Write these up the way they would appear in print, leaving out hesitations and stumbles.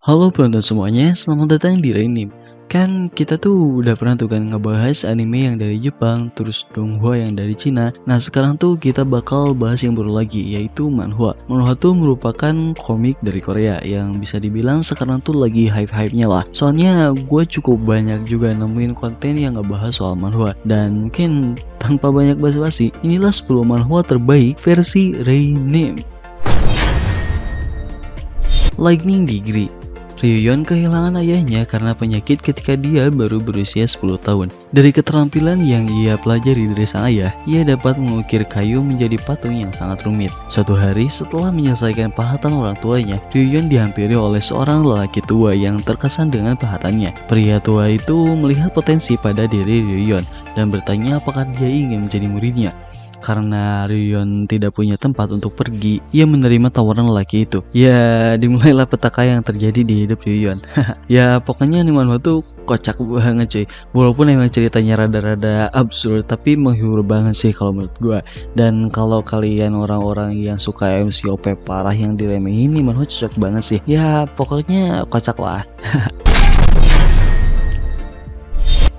Halo penonton semuanya, selamat datang di Rainim. Kan kita tuh udah pernah tuh kan ngebahas anime yang dari Jepang, terus donghua yang dari Cina. Nah sekarang tuh kita bakal bahas yang baru lagi, yaitu manhwa. Manhwa tuh merupakan komik dari Korea yang bisa dibilang sekarang tuh lagi hype-hypenya lah. Soalnya gue cukup banyak juga nemuin konten yang ngebahas soal manhwa. Dan mungkin tanpa banyak basa-basi, inilah 10 manhwa terbaik versi Rainim. Lightning Degree. Ryuyon kehilangan ayahnya karena penyakit ketika dia baru berusia 10 tahun. Dari keterampilan yang ia pelajari dari sang ayah, ia dapat mengukir kayu menjadi patung yang sangat rumit. Suatu hari setelah menyelesaikan pahatan orang tuanya, Ryuyon dihampiri oleh seorang lelaki tua yang terkesan dengan pahatannya. Pria tua itu melihat potensi pada diri Ryuyon dan bertanya apakah dia ingin menjadi muridnya. Karena Ryuyon tidak punya tempat untuk pergi, ia menerima tawaran lelaki itu. Ya, dimulailah petaka yang terjadi di hidup Ryuyon. Ya, pokoknya nih manhwa tuh kocak banget cuy. Walaupun emang ceritanya rada-rada absurd, tapi menghibur banget sih kalau menurut gua. Dan kalau kalian orang-orang yang suka MCOP parah yang diremehin, nih manhwa cocok banget sih. Ya, pokoknya kocak lah.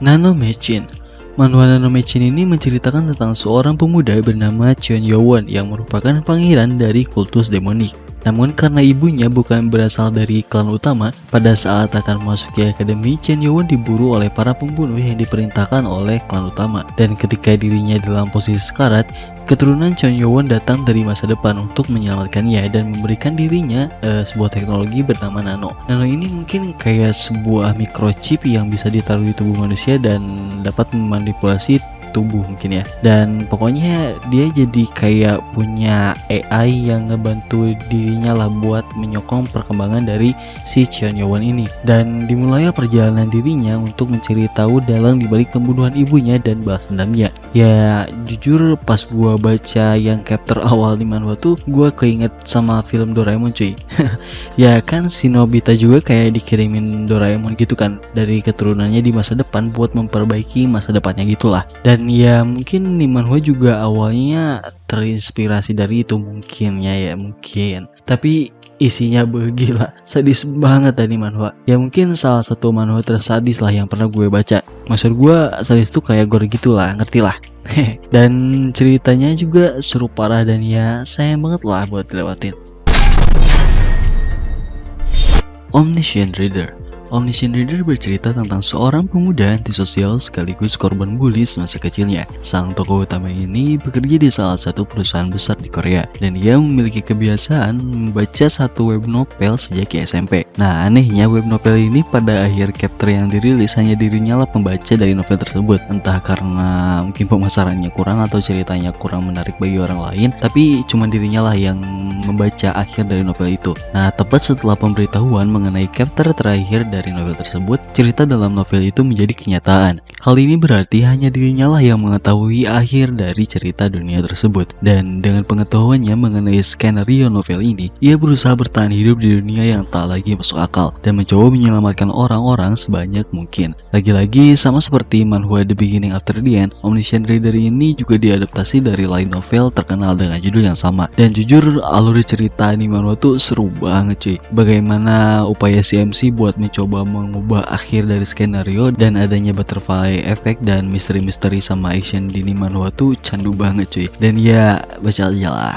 Nanomachine. Manhwa Nanomachine ini menceritakan tentang seorang pemuda bernama Cheon Yowon yang merupakan pangeran dari kultus demonik. Namun karena ibunya bukan berasal dari klan utama, pada saat akan memasuki akademi, Cheon Yowon diburu oleh para pembunuh yang diperintahkan oleh klan utama. Dan ketika dirinya dalam posisi sekarat, keturunan Cheon Yowon datang dari masa depan untuk menyelamatkannya dan memberikan dirinya sebuah teknologi bernama Nano. Nano ini mungkin kayak sebuah microchip yang bisa ditaruh di tubuh manusia dan dapat memanipulasi tubuh mungkin ya. Dan pokoknya dia jadi kayak punya AI yang ngebantu dirinya lah buat menyokong perkembangan dari si Cheon Yowon ini. Dan dimulailah perjalanan dirinya untuk mencari tahu dalang dibalik pembunuhan ibunya dan balas dendamnya. Ya jujur pas gua baca yang chapter awal di manhwa tuh gua keinget sama film Doraemon cuy. Ya kan si Nobita juga kayak dikirimin Doraemon gitu kan dari keturunannya di masa depan buat memperbaiki masa depannya gitulah. Dan ya mungkin nih manhwa juga awalnya terinspirasi dari itu mungkin ya mungkin. Tapi isinya gila, sadis banget tadi manhwa. Ya mungkin salah satu manhwa tersadis lah yang pernah gue baca. Maksud gue sadis tuh kayak gore gitu lah, ngerti lah. Dan ceritanya juga seru parah dan ya sayang banget lah buat dilewatin. Omniscient Reader. Omniscient Reader bercerita tentang seorang pemuda antisosial sekaligus korban bully semasa kecilnya. Sang tokoh utama ini bekerja di salah satu perusahaan besar di Korea dan ia memiliki kebiasaan membaca satu web novel sejak SMP. Nah anehnya web novel ini pada akhir chapter yang dirilis hanya dirinya lah pembaca dari novel tersebut. Entah karena mungkin pemasarannya kurang atau ceritanya kurang menarik bagi orang lain, tapi cuma dirinya lah yang membaca akhir dari novel itu. Nah tepat setelah pemberitahuan mengenai chapter terakhir dari novel tersebut, cerita dalam novel itu menjadi kenyataan. Hal ini berarti hanya dirinya lah yang mengetahui akhir dari cerita dunia tersebut. Dan dengan pengetahuannya mengenai skenario novel ini, ia berusaha bertahan hidup di dunia yang tak lagi masuk akal dan mencoba menyelamatkan orang-orang sebanyak mungkin. Lagi-lagi sama seperti manhwa The Beginning After the End, Omniscient Reader ini juga diadaptasi dari light novel terkenal dengan judul yang sama. Dan jujur alur cerita di manhwa tuh seru banget cuy. Bagaimana upaya si MC buat mencoba mengubah akhir dari skenario dan adanya butterfly effect dan misteri-misteri sama action di manhwa tuh candu banget cuy. Dan ya baca aja lah.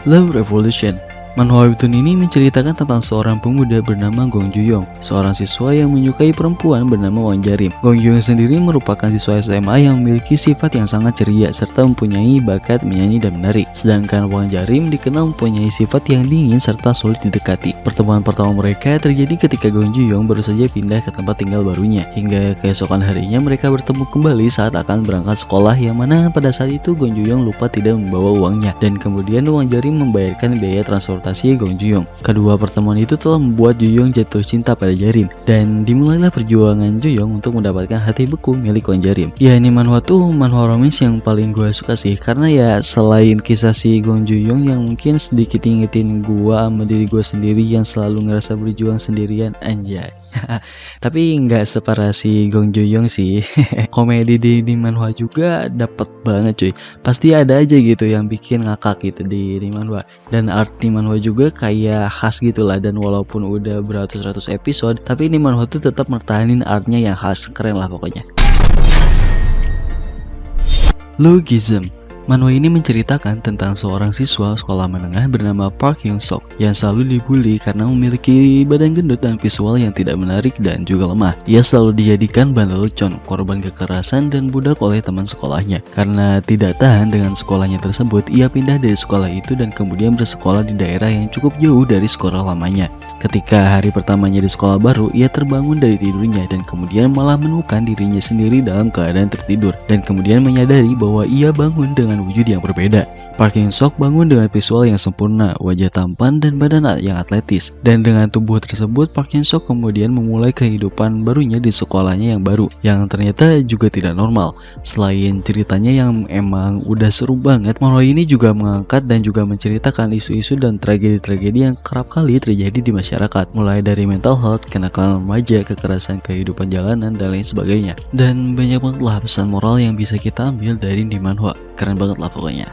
Love Revolution. Manhwa webtoon ini menceritakan tentang seorang pemuda bernama Gong Ju-yong, seorang siswa yang menyukai perempuan bernama Won Jarim. Gong Ju-yong sendiri merupakan siswa SMA yang memiliki sifat yang sangat ceria serta mempunyai bakat menyanyi dan menari. Sedangkan Won Jarim dikenal mempunyai sifat yang dingin serta sulit didekati. Pertemuan pertama mereka terjadi ketika Gong Ju-yong baru saja pindah ke tempat tinggal barunya. Hingga keesokan harinya mereka bertemu kembali saat akan berangkat sekolah, yang mana pada saat itu Gong Ju-yong lupa tidak membawa uangnya dan kemudian Won Jarim membayarkan biaya transportasi Gong Ju-yong. Kedua pertemuan itu telah membuat Ju-yong jatuh cinta pada Jarim dan dimulailah perjuangan Ju-yong untuk mendapatkan hati beku milik Won Jarim. Ya ini manhwa tuh manhwa romance yang paling gue suka sih, karena ya selain kisah si Gong Ju-yong yang mungkin sedikit ingetin gue sama diri gue sendiri yang selalu ngerasa berjuang sendirian anjay. Tapi nggak separah si Gong Joo-young sih. Komedi di manhwa juga dapet banget cuy. Pasti ada aja gitu yang bikin ngakak gitu di manhwa. Dan art di manhwa juga kayak khas gitulah. Dan walaupun udah beratus-ratus episode, tapi ini manhwa tuh tetap mertahanin artnya yang khas. Keren lah pokoknya. Logism. Manhwa ini menceritakan tentang seorang siswa sekolah menengah bernama Park Hyung Sok yang selalu dibully karena memiliki badan gendut dan visual yang tidak menarik dan juga lemah. Ia selalu dijadikan bandel lelucon, korban kekerasan dan budak oleh teman sekolahnya. Karena tidak tahan dengan sekolahnya tersebut, ia pindah dari sekolah itu dan kemudian bersekolah di daerah yang cukup jauh dari sekolah lamanya. Ketika hari pertamanya di sekolah baru, ia terbangun dari tidurnya dan kemudian malah menemukan dirinya sendiri dalam keadaan tertidur dan kemudian menyadari bahwa ia bangun dengan wujud yang berbeda. Park Hyung Sok bangun dengan visual yang sempurna, wajah tampan dan badan yang atletis. Dan dengan tubuh tersebut, Park Hyung Sok kemudian memulai kehidupan barunya di sekolahnya yang baru, yang ternyata juga tidak normal. Selain ceritanya yang emang udah seru banget, manhwa ini juga mengangkat dan juga menceritakan isu-isu dan tragedi-tragedi yang kerap kali terjadi di masyarakat, mulai dari mental health, kenakalan remaja, kekerasan kehidupan jalanan, dan lain sebagainya. Dan banyak banget lah pesan moral yang bisa kita ambil dari di manhwa. Keren banget lah pokoknya.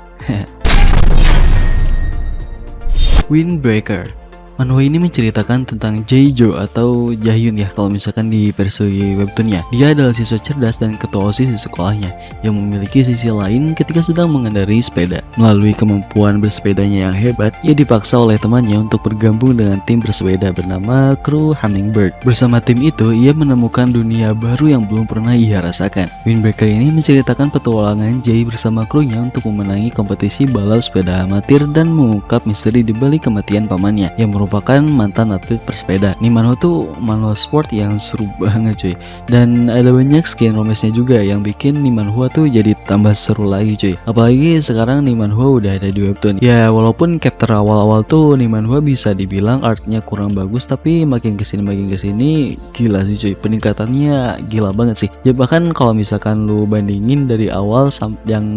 Windbreaker. Manhwa ini menceritakan tentang Jae-jo atau Jaehyun ya kalau misalkan di versi webtoonnya. Dia adalah siswa cerdas dan ketua OSIS di sekolahnya yang memiliki sisi lain ketika sedang mengendarai sepeda. Melalui kemampuan bersepedanya yang hebat, ia dipaksa oleh temannya untuk bergabung dengan tim bersepeda bernama Crew Hummingbird. Bersama tim itu, ia menemukan dunia baru yang belum pernah ia rasakan. Windbreaker ini menceritakan petualangan Jae bersama krunya untuk memenangi kompetisi balap sepeda amatir dan mengungkap misteri di balik kematian pamannya yang merupakan mantan atlet bersepeda. Ini manhwa tuh manhwa sport yang seru banget cuy. Dan ada banyak skin romance-nya juga yang bikin nih manhwa tuh jadi tambah seru lagi cuy. Apalagi sekarang nih manhwa udah ada di webtoon. Ya walaupun chapter awal-awal tuh nih manhwa bisa dibilang artnya kurang bagus, tapi makin kesini gila sih cuy. Peningkatannya gila banget sih. Ya bahkan kalau misalkan lu bandingin dari awal yang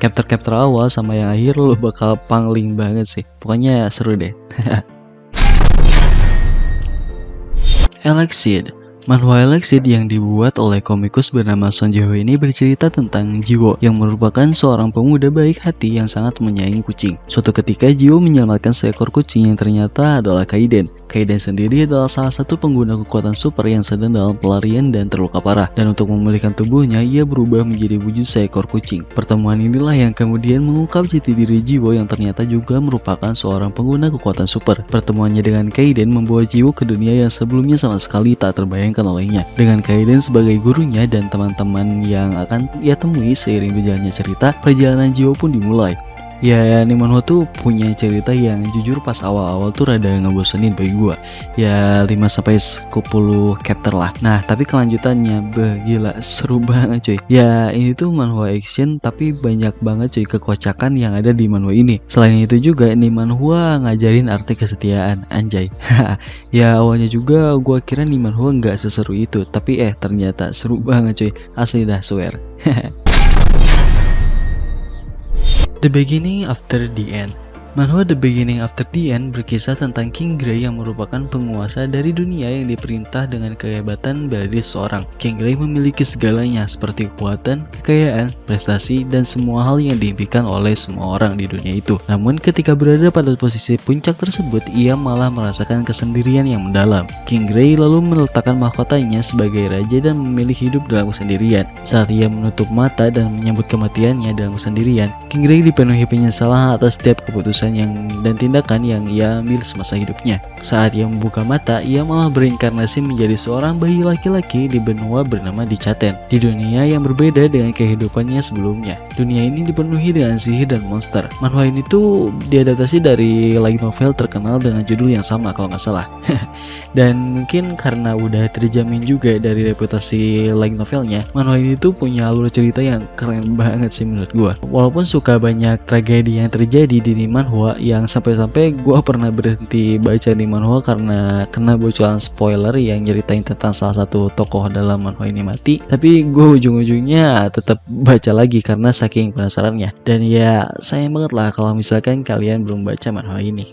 chapter awal sama yang akhir, lu bakal pangling banget sih. Pokoknya seru deh. Alexid. Manhwa Alexid yang dibuat oleh komikus bernama Son Jae-ho ini bercerita tentang Jiwo yang merupakan seorang pemuda baik hati yang sangat menyayangi kucing. Suatu ketika Jiwo menyelamatkan seekor kucing yang ternyata adalah Kaiden. Kaiden sendiri adalah salah satu pengguna kekuatan super yang sedang dalam pelarian dan terluka parah. Dan untuk memulihkan tubuhnya, ia berubah menjadi wujud seekor kucing. Pertemuan inilah yang kemudian mengungkap jati diri Jiwo yang ternyata juga merupakan seorang pengguna kekuatan super. Pertemuannya dengan Kaiden membawa Jiwo ke dunia yang sebelumnya sama sekali tak terbayangkan olehnya. Dengan Kaiden sebagai gurunya dan teman-teman yang akan ia temui seiring berjalannya cerita, perjalanan Jiwo pun dimulai. Ya, nih manhwa tuh punya cerita yang jujur pas awal-awal tuh rada ngebosenin bagi gua. Ya 5-10 chapter lah. Nah, tapi kelanjutannya gila seru banget cuy. Ya, ini tuh manhwa action tapi banyak banget cuy kekocakan yang ada di manhwa ini. Selain itu juga nih manhwa ngajarin arti kesetiaan, anjay. Ya awalnya juga gua kira nih manhwa nggak seseru itu, tapi ternyata seru banget cuy. Asli dah swear. The Beginning After the End. Manhwa The Beginning After the End berkisah tentang King Gray yang merupakan penguasa dari dunia yang diperintah dengan kehebatan dari seseorang. King Gray memiliki segalanya seperti kekuatan, kekayaan, prestasi, dan semua hal yang diimpikan oleh semua orang di dunia itu. Namun ketika berada pada posisi puncak tersebut, ia malah merasakan kesendirian yang mendalam. King Gray lalu meletakkan mahkotanya sebagai raja dan memilih hidup dalam kesendirian. Saat ia menutup mata dan menyambut kematiannya dalam kesendirian, King Gray dipenuhi penyesalan atas setiap keputusan dan tindakan yang ia ambil semasa hidupnya. Saat ia membuka mata, ia malah berinkarnasi menjadi seorang bayi laki-laki di benua bernama Dichaten, di dunia yang berbeda dengan kehidupannya sebelumnya. Dunia ini dipenuhi dengan sihir dan monster. Manhwa ini tuh diadaptasi dari light novel terkenal dengan judul yang sama kalau nggak salah. Dan mungkin karena udah terjamin juga dari reputasi light novelnya, manhwa ini tuh punya alur cerita yang keren banget sih menurut gua. Walaupun suka banyak tragedi yang terjadi di manhwa yang sampai-sampai gue pernah berhenti baca di manhwa karena kena bocoran spoiler yang nyeritain tentang salah satu tokoh dalam manhwa ini mati. Tapi gue ujung-ujungnya tetap baca lagi karena saking penasarannya. Dan ya sayang banget lah kalau misalkan kalian belum baca manhwa ini.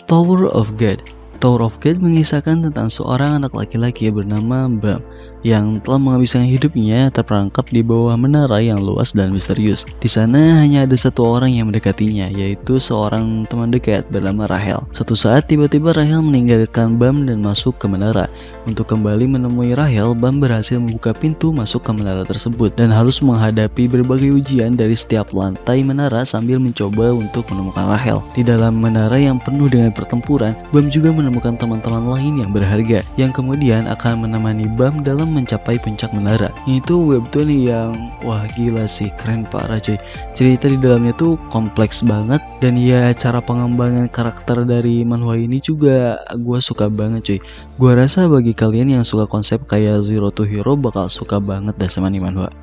Tower of God. Tower of God mengisahkan tentang seorang anak laki-laki bernama Bam yang telah menghabiskan hidupnya terperangkap di bawah menara yang luas dan misterius. Di sana hanya ada satu orang yang mendekatinya, yaitu seorang teman dekat bernama Rahel. Suatu saat tiba-tiba Rahel meninggalkan Bam dan masuk ke menara. Untuk kembali menemui Rahel, Bam berhasil membuka pintu masuk ke menara tersebut dan harus menghadapi berbagai ujian dari setiap lantai menara sambil mencoba untuk menemukan Rahel. Di dalam menara yang penuh dengan pertempuran, Bam juga menemukan teman-teman lain yang berharga yang kemudian akan menemani Bam dalam mencapai puncak menara. Itu webtoon yang wah gila sih, keren parah cuy. Cerita di dalamnya tuh kompleks banget dan ya cara pengembangan karakter dari manhwa ini juga gue suka banget cuy. Gue rasa bagi kalian yang suka konsep kayak Zero to Hero bakal suka banget dah sama nih manhwa.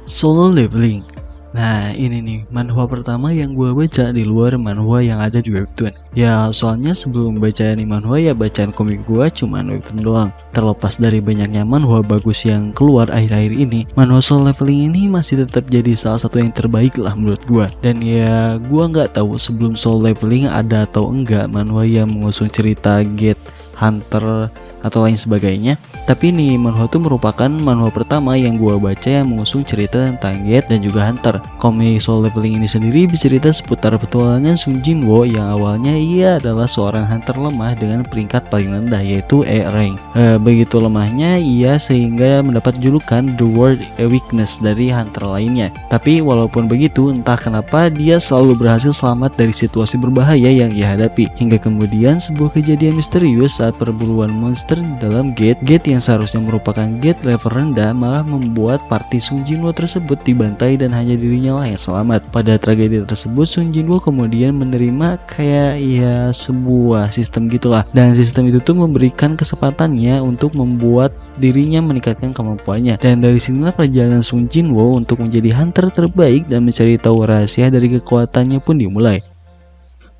Solo Leveling. Nah ini nih manhwa pertama yang gue baca di luar manhwa yang ada di webtoon. Ya soalnya sebelum baca nih manhwa ya bacaan komik gue cuman webtoon doang. Terlepas dari banyaknya manhwa bagus yang keluar akhir-akhir ini, manhwa Solo Leveling ini masih tetap jadi salah satu yang terbaik lah menurut gue. Dan ya gue nggak tahu sebelum Solo Leveling ada atau enggak manhwa yang mengusung cerita Gate, Hunter atau lain sebagainya. Tapi nih manhwa itu merupakan manhwa pertama yang gua baca yang mengusung cerita tentang Gate dan juga Hunter. Komik Solo Leveling ini sendiri bercerita seputar petualangan Sung Jinwoo yang awalnya ia adalah seorang hunter lemah dengan peringkat paling rendah yaitu E rank. Begitu lemahnya ia sehingga mendapat julukan The World Weakness dari hunter lainnya. Tapi walaupun begitu entah kenapa dia selalu berhasil selamat dari situasi berbahaya yang ia hadapi. Hingga kemudian sebuah kejadian misterius saat perburuan monster dalam Gate yang seharusnya merupakan Gate level rendah malah membuat party Sung Jinwoo tersebut dibantai dan hanya dirinya lah yang selamat. Pada tragedi tersebut Sung Jinwoo kemudian menerima kayak ya sebuah sistem gitulah, dan sistem itu tuh memberikan kesempatannya untuk membuat dirinya meningkatkan kemampuannya. Dan dari sinilah perjalanan Sung Jinwoo untuk menjadi hunter terbaik dan mencari tahu rahasia dari kekuatannya pun dimulai.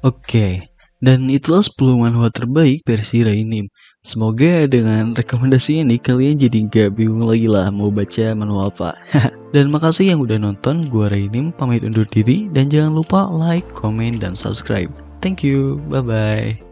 Oke, dan itulah 10 manhwa terbaik versi Rainim. Semoga dengan rekomendasi ini kalian jadi gak bingung lagi lah mau baca manhwa apa. Dan makasih yang udah nonton, gua Rainim pamit undur diri dan jangan lupa like, comment, dan subscribe. Thank you, bye bye.